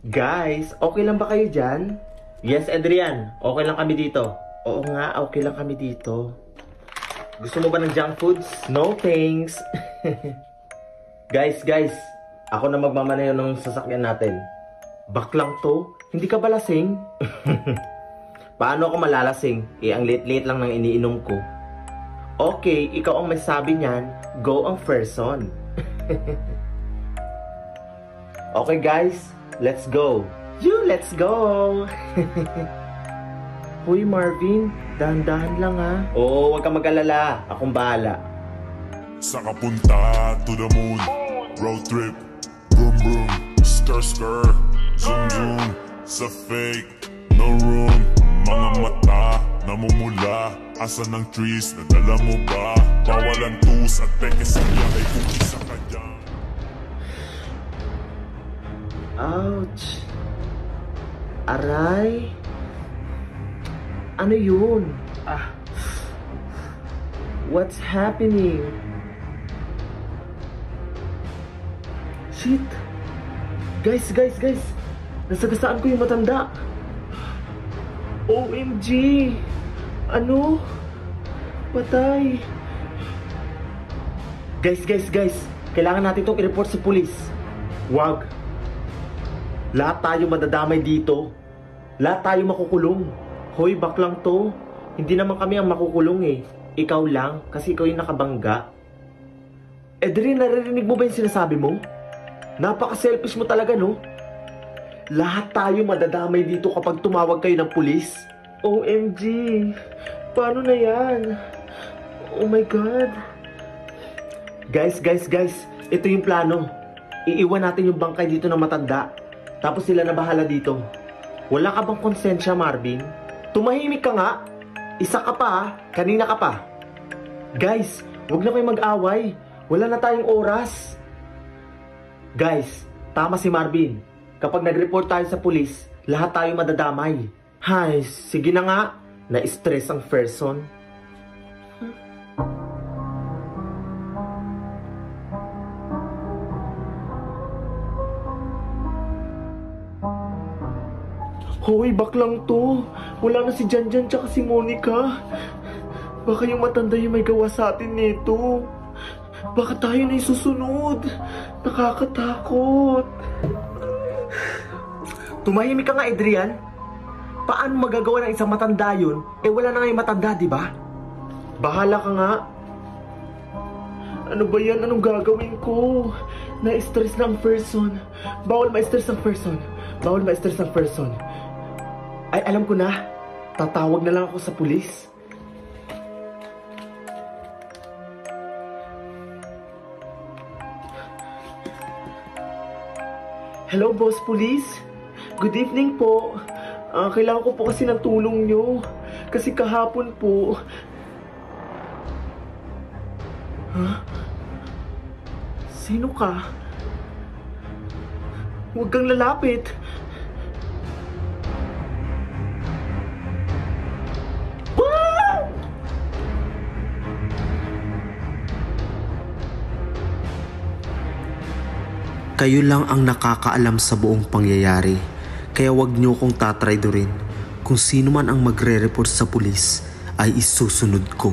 Guys, okay lang ba kayo dyan? Yes, Adrian. Okay lang kami dito. Oo nga, okay lang kami dito. Gusto mo ba ng junk foods? No thanks. Guys. Ako na magmamaneho ng sasakyan natin. Baklang to? Hindi ka ba lasing? Paano ako malalasing? Ang late-late lang ng iniinom ko. Okay, ikaw ang may sabi niyan. Go ang person. Okay guys, let's go. Let's go. Hoy Marvin, dahan-dahan lang ha. Oo, wag kang mag-alala. Akong bahala. Saka punta to the moon. Road trip. Vroom vroom. Skr skr. Zoom zoom. Sa fake. No room. Mga mata namumula. Asa ng trees. Nadala mo ba? Bawalan tus at teke sa biyahe kung isa ka dyan. Ouch. Aray. Ano yun? What's happening? Shit. Guys. Nasagasaan ko yung matanda. OMG. Ano? Patay. Guys. Kailangan natin itong i-report sa pulis. Wag. Lahat tayo madadamay dito. Lahat tayo makukulong. Hoy, baklang to. Hindi naman kami ang makukulong eh. Ikaw lang, kasi ikaw yung nakabangga. Adrian, naririnig mo ba yung sinasabi mo? Napaka-selfish mo talaga, no? Lahat tayo madadamay dito kapag tumawag kayo ng pulis. OMG. Paano na yan? Oh my God. Guys. Ito yung plano. Iiwan natin yung bangkay dito ng matanda. Tapos sila na bahala dito. Wala ka bang konsensya, Marvin? Tumahimik ka nga. Isa ka pa, kanina ka pa. Guys, wag na kayo mag-away. Wala na tayong oras. Guys, tama si Marvin. Kapag nag-report tayo sa pulis, lahat tayo madadamay. Hay, sige na nga. Na-stress ang person. Hoy, baklang to. Wala na si Janjan tsaka si Monica. Baka yung matanda yung may gawa sa atin nito. Baka tayo na yung susunod. Nakakatakot. Tumahimik ka nga, Adrian. Paano magagawa ng isang matanda yun? Wala na nga yung matanda, di ba? Bahala ka nga. Ano ba yan? Anong gagawin ko? Na-stress ng person. Bawal ma-stress ang person. Ay, alam ko na. Tatawag na lang ako sa pulis. Hello, Boss Police. Good evening po. Kailangan ko po kasi ng tulong nyo. Kasi kahapon po... Huh? Sino ka? Huwag kang lalapit. Kayo lang ang nakakaalam sa buong pangyayari, kaya wag niyo kong tatraydorin. Kung sino man ang magre-report sa pulis, ay isusunod ko.